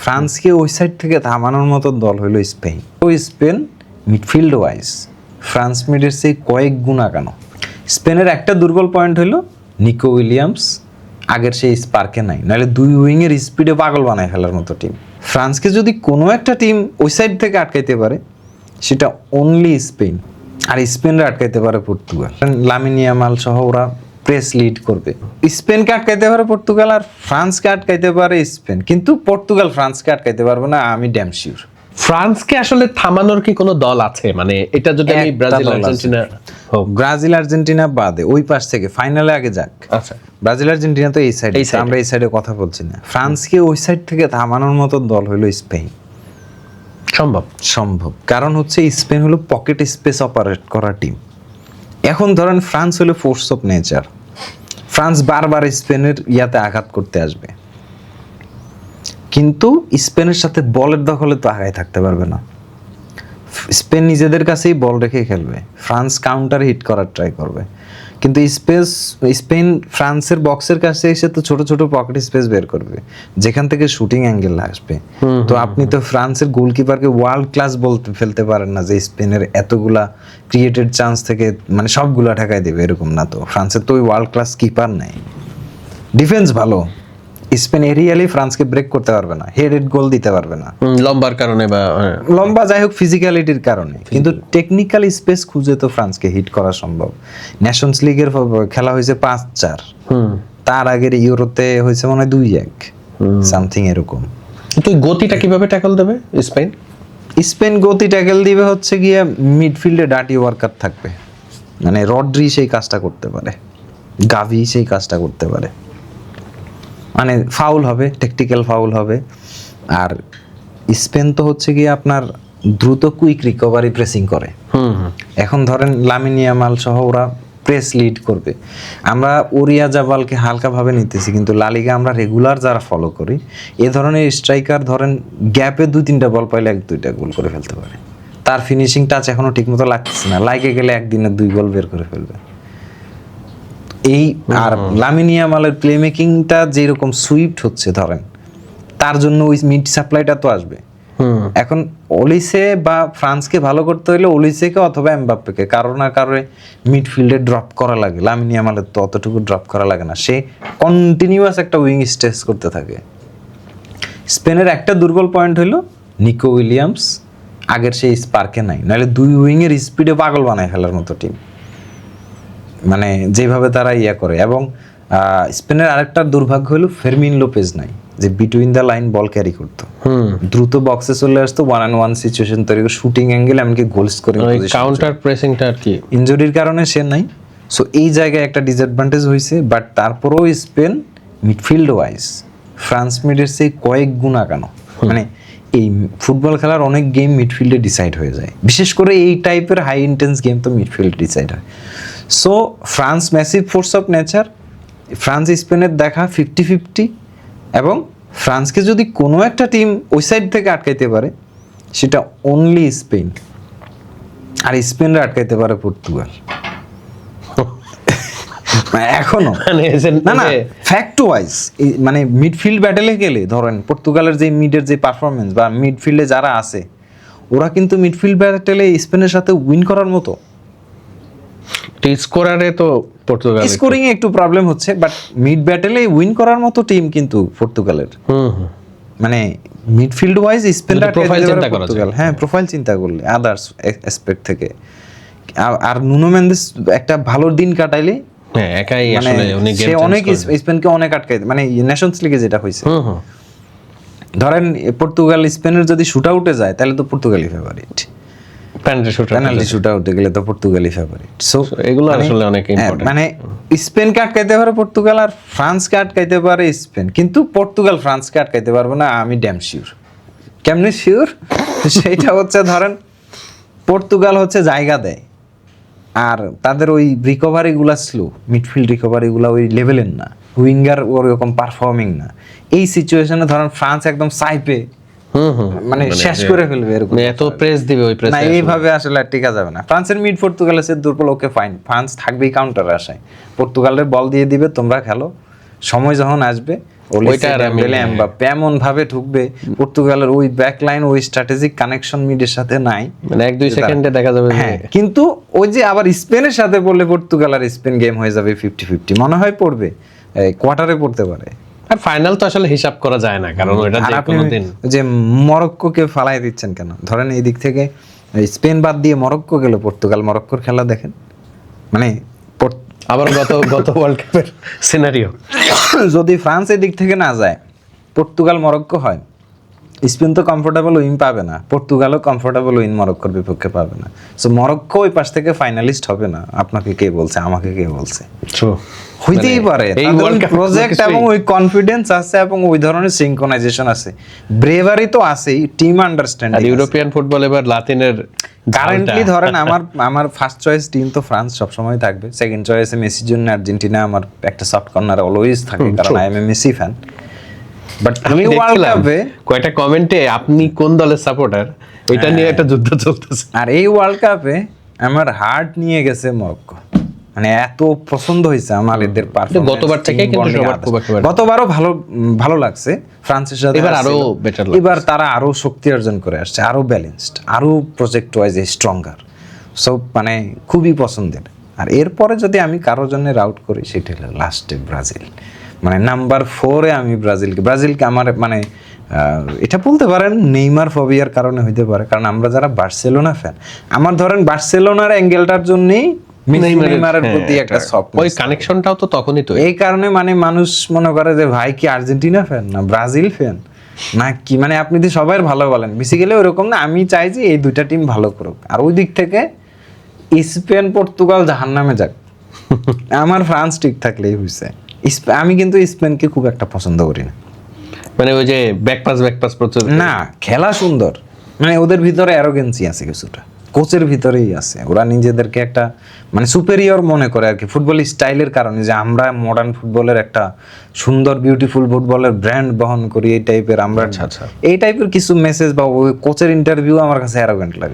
ফ্রান্সকে ওই সাইড থেকে থামানোর মতো দল হলো স্পেন। ওই স্পেন মিডফিল্ড ওয়াইজ ফ্রান্স মিডের সেই কয়েক গুণ আগানো। স্পেনের একটা দুর্বল পয়েন্ট হলো নিকো উইলিয়ামস আগের সেই স্পার্কে নাই, নাহলে দুই উইংয়ের স্পিডে পাগল বানায় ফেলার মতো টিম। ফ্রান্সকে যদি কোনো একটা টিম ওই সাইড থেকে আটকাইতে পারে সেটা অনলি স্পেন, আর স্পেনরা আটকাইতে পারে পর্তুগাল। লামিন ইয়ামাল সহ ওরা প্রেস লিড করবে। স্পেনকে আটকাইতে পারে পর্তুগাল, আর ফ্রান্সকে আটকাইতে পারে স্পেন, কিন্তু পর্তুগাল ফ্রান্সকে আটকাইতে পারবে না, আমি ড্যাম শিওর। ফ্রান্সকে আসলে থামানোর কি কোনো দল আছে? মানে এটা যদি আমি ব্রাজিল আর্জেন্টিনা বাদে ওই পাশ থেকে ফাইনালে আগে যাক। আচ্ছা, ব্রাজিল আর্জেন্টিনা তো এই সাইডে, আমরা এই সাইডে কথা বলছি না। ফ্রান্সকে ওই সাইড থেকে থামানোর মতো দল হলো স্পেন। সম্ভব, কারণ হচ্ছে স্পেন হলো পকেট স্পেস অপারেট করা টিম। এখন ধরেন ফ্রান্স হলো ফোর্স অফ নেচার। ফ্রান্স বারবার স্পেনের ইয়াতে আঘাত করতে আসবে, কিন্তু স্পেনের সাথে বলের দখলে তো আগায় থাকতে পারবে না। স্পেন নিজেদের কাছেই বল রেখে খেলবে, ফ্রান্স কাউন্টার হিট করার ট্রাই করবে, কিন্তু স্পেন ফ্রান্সের বক্সের কাছে এসে তো ছোট ছোট পকেট স্পেস বের করবে যেখান থেকে শুটিং অ্যাঙ্গেল আসবে। তো আপনি তো ফ্রান্সের গোলকিপারকে ওয়ার্ল্ড ক্লাস বলতে ফেলতে পারেন না যে স্পেনের এতগুলা ক্রিয়েটেড চান্স থেকে মানে সবগুলা ঠেকাই দেবে, এরকম না। তো ফ্রান্সের তো ওই ওয়ার্ল্ড ক্লাস কিপার নেই। ডিফেন্স ভালো, স্পেন এরিয়ালি ফ্রান্সকে ব্রেক করতে পারবে না, হেডেড গোল দিতে পারবে না লম্বার কারণে বা লম্বা যাই হোক ফিজিক্যালিটির কারণে, কিন্তু টেকনিক্যাল স্পেস খুঁজে তো ফ্রান্সকে হিট করা সম্ভব। নেশনস লিগের খেলা হয়েছে 5-4, তার আগের ইউরোতে হয়েছে মনে হয় 2-1 সামথিং এরকম। তো গতিটা কিভাবে ট্যাকল দেবে স্পেন গতি ট্যাকল দিবে হচ্ছে গিয়ে মিডফিল্ডে ডার্টি ওয়ার্কার থাকবে, মানে রড্রি সেই কাজটা করতে পারে, গাভি সেই কাজটা করতে পারে, মানে ফাউল হবে, টেকটিক্যাল ফাউল হবে। আর স্পেন তো হচ্ছে গিয়ে আপনার দ্রুত কুইক রিকভারি প্রেসিং করে। এখন ধরেন লামিন ইয়ামাল সহ ওরা প্রেস লিড করবে। আমরা ওরিয়াজাবালকে হালকাভাবে নিতেছি, কিন্তু লালিগা আমরা রেগুলার যারা ফলো করি এ ধরনের স্ট্রাইকার ধরেন গ্যাপে 2-3টা বল পাইলে 1-2টা গোল করে ফেলতে পারে। তার ফিনিশিং টাচ এখনো ঠিকমতো লাগতেছে না, লাগে গেলে একদিনে 2 গোল বের করে ফেলবে। এই আর লামিন ইয়ামালের প্লে মেকিংটা যেরকম সুইফট হচ্ছে ধরেন, তার জন্য ওই মিড সাপ্লাইটা তো আসবে। এখন ওলিসে বা ফ্রান্সকে ভালো করতে হলে ওলিসেকে অথবা এমবাপ্পেকে কারো না কারো মিডফিল্ডে ড্রপ করা লাগে। লামিন ইয়ামালের তো অতটুকু ড্রপ করা লাগে না, সে কন্টিনিউয়াস একটা উইং স্ট্রেচ করতে থাকে। স্পেনের একটা দুর্বল পয়েন্ট হলো নিকো উইলিয়ামস আগের সেই স্পার্কে নাই, নাহলে দুই উইংয়ের স্পিডে পাগল বানায় ফেলার মতো টিম, মানে যেভাবে তারা ইয়া করে। এবং স্পেনের আরেকটা দুর্ভাগ্য হলো ফেরমিন লোপেজ নাই, যে between the line ball carry করতো, দ্রুত বক্সে চলে আসতো, 1-on-1 সিচুয়েশন তৈরি করে শুটিং অ্যাঙ্গেল এমনকি গোল স্কোরিং কাউন্টার প্রেসিংটা আর কি ইনজুরির কারণে সে নাই। সো এই জায়গায় একটা ডিসঅ্যাডভান্টেজ হয়েছে। বাট তারপরেও স্পেন মিডফিল্ড ওয়াইজ ফ্রান্স মিডের সেই কয়েক গুণ আগানো, মানে এই ফুটবল খেলার অনেক গেম মিডফিল্ডে ডিসাইড হয়ে যায়, বিশেষ করে এই টাইপের হাই ইন্টেন্স গেম তো মিডফিল্ড ডিসাইড হয়। So France massive force of nature, France স্পেনের দেখা 50-50, এবং ফ্রান্সকে যদি কোনো একটা টিম ওই সাইড থেকে আটকাইতে পারে সেটা অনলি স্পেন, আর স্পেনরা আটকাইতে পারে পর্তুগাল। এখনো না না ফ্যাক্ট ওয়াইজ, মানে মিডফিল্ড ব্যাটেলে গেলে ধরেন পর্তুগালের যে মিডের যে পারফরমেন্স বা মিডফিল্ডে যারা আছে ওরা কিন্তু মিডফিল্ড ব্যাটেলে স্পেনের সাথে উইন করার মতো। স্কোরারে তো পর্তুগাল স্কোরিং এ একটু প্রবলেম হচ্ছে, বাট মিড ব্যাটেলে উইন করার মতো টিম কিন্তু পর্তুগালের। মানে মিডফিল্ড ওয়াইজ স্পেনরা পর্তুগাল, হ্যাঁ প্রোফাইল চিন্তা করলে আদার্স অ্যাসপেক্ট থেকে। আর নুনো মেন্দেস একটা ভালো দিন কাটাইলে একাই আসলে সে অনেক স্পেনকে অনেক আটকায়, মানে নেশনস লিগে যেটা হয়েছে। ধরেন পর্তুগাল স্পেনের যদি শুট আউটে যায় তাহলে তো পর্তুগালই ফেভারিট, পেনাল্টি শুট আউটে গেলে তো পর্তুগালই ফেভারিট। সো এগুলো আসলে অনেক ইম্পর্টেন্ট। মানে স্পেনকে আটকাইতে পারে পর্তুগাল, আর ফ্রান্সকে আটকাইতে পারে স্পেন, কিন্তু পর্তুগাল ফ্রান্সকে আটকাইতে পারবে না, আমি ড্যাম শিওর। কেমনে শিওর? সেইটা হচ্ছে ধরেন পর্তুগাল হচ্ছে জায়গা দেয়, আর তাদের ওই রিকভারিগুলা স্লো, মিডফিল্ড রিকভারিগুলা ওই লেভেলের না, উইঙ্গার ওরকম পারফর্মিং না। এই সিচুয়েশনে ধরেন ফ্রান্স একদম সাইপে মানে শেষ করে ফেলবে, এরকম এত প্রেস দিবে ওই প্রেস না, এইভাবে আসলে আর টিকা যাবে না। ফ্রান্সের মিড পর্তুগালের সাথে দুর্বল, ওকে ফাইন, ফ্রান্স থাকবেই কাউন্টার আশায়, পর্তুগালের বল দিয়ে দিবে তোমরা খেলো, সময় যখন আসবে ওইটা আর আমি- এমবাপ্পে এমন ভাবে ঢুকবে, পর্তুগালের ওই ব্যাক লাইন ওই স্ট্র্যাটেজিক কানেকশন মিডের সাথে নাই। মানে 1-2 সেকেন্ডে দেখা যাবে যে হ্যাঁ, কিন্তু ওই যে আবার স্পেনের সাথে পড়লে পর্তুগাল আর স্পেন গেম হয়ে যাবে 50-50 মনে হয়, পড়বে কোয়ার্টারে পড়তে পারে। আর ফাইনাল তো আসলে হিসাব করা যায় না, কারণ ওইটা আর যে আপনি কোনোদিন যে মরক্কোকে ফালাই দিচ্ছেন কেন? ধরেন এই দিক থেকে স্পেন বাদ দিয়ে মরক্কো গেল, পর্তুগাল মরক্কোর খেলা দেখেন, মানে আবার গত ওয়ার্ল্ড কাপের সিনারিও। যদি ফ্রান্স এই দিক থেকে না যায়, পর্তুগাল মরক্কো হয়, স্পেন তো কমফোর্টেবল উইন পাবে না, পর্তুগালও কমফোর্টেবল উইন মরক্কোর বিপক্ষে পাবে না। সো মরক্কো ওই পাশ থেকে ফাইনালিস্ট হবে না। আপনাকে কে বলছে? আমাকে কে বলছে? হইতেই পারে। এই তাদের ওয়ার্ল্ড কাপ প্রজেক্ট এবং ওই কনফিডেন্স আছে এবং ওই ধরনের সিনক্রোনাইজেশন আছে, ব্রেভারি তো আছেই, টিম আর আন্ডারস্ট্যান্ডিং। ইউরোপিয়ান ফুটবল এবার লাতিনের কারেন্টলি ধরেন আমার ফার্স্ট চয়েস টিম তো ফ্রান্স সবসময় থাকবে, সেকেন্ড চয়েসে মেসির জন্য আর্জেন্টিনা আমার একটা সফট কর্নার অলওয়েজ থাকে, কারণ I M A Messi fan. But আমি এই ওয়ার্ল্ড দেখলাম কাপে কয়টা কমেন্টে আপনি কোন দলের সাপোর্টার ওইটা নিয়ে একটা যুদ্ধ চলতেছে। আর এই ওয়ার্ল্ড কাপে আমার হার্ট নিয়ে গেছে মরক্কো, মানে এত পছন্দ হয়েছে আমার এদের পারফরম্যান্স। গতবার থেকে কিন্তু সবার খুব একেবারে গতবারও ভালো লাগছে ফ্রান্সের সাথে, এবার আরো আসছিল। better লাগছে। এবার তারা আরো শক্তি অর্জন করে আসছে, আরো ব্যালেন্সড, আরো প্রজেক্ট ওয়াইজ স্ট্রঙ্গার, সব মানে খুবই পছন্দের। আর এরপরে যদি আমি কারোর জন্য রাউট করি, সেটা হলো লাস্টে ব্রাজিল, মানে নাম্বার 4-এ আমি ব্রাজিলকে আমার মানে এটা বলতে পারেন নেইমার ফোবিয়ার কারণে হইতে পারে, কারণ আমরা যারা বার্সেলোনা ফ্যান, আমার ধরেন বার্সেলোনার অ্যাঙ্গেলটার জন্যই নেইমারের প্রতি একটা সফট, ওই কানেকশনটাও তো তখনই তো এই কারণে মানে মানুষ মনে করে যে ভাই কি আর্জেন্টিনা ফ্যান না ব্রাজিল ফ্যান না কি, মানে আপনি তো সবাই ভালো বলেন, বেসিক্যালি ওরকম না। আমি চাই যে এই দুইটা টিম ভালো করুক, আর ওই দিক থেকে স্পেন পর্তুগাল জাহান্নামে যাক, আমার ফ্রান্স ঠিক থাকলেই হয়েছে। আমি কিন্তু স্পেনকে খুব একটা পছন্দ করি না, মানে ওই যে ব্যাকপাস প্রচুর না খেলা সুন্দর, মানে ওদের ভিতরে অ্যারোগেন্সি আছে কিছুটা, কোচের ভিতরেই আছে, ওরা নিজেদেরকে একটা মানে সুপেরিয়র মনে করে আর কি, ফুটবল স্টাইলের কারণে, যে আমরা মডার্ন ফুটবলের একটা সুন্দর বিউটিফুল ফুটবলের ব্র্যান্ড বহন করি, এই টাইপের আমরা আচ্ছা। এই টাইপের কিছু মেসেজ বা ওই কোচের ইন্টারভিউ আমার কাছে অ্যারোগেন্ট লাগে।